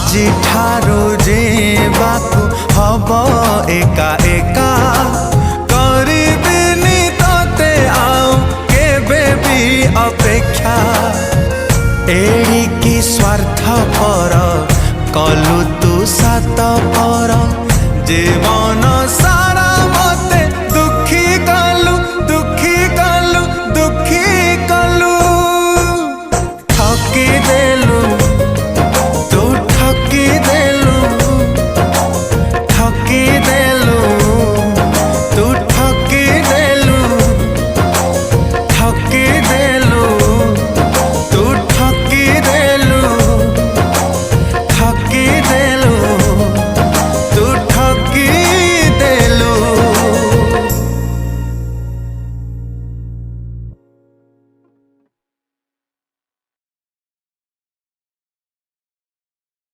আজি ठारो जेबाकु हब एका एका करिबिनी तोते आउ केबे भी अपेक्षा एड़िकी स्वार्थ पर कलु तू सात पर जीवन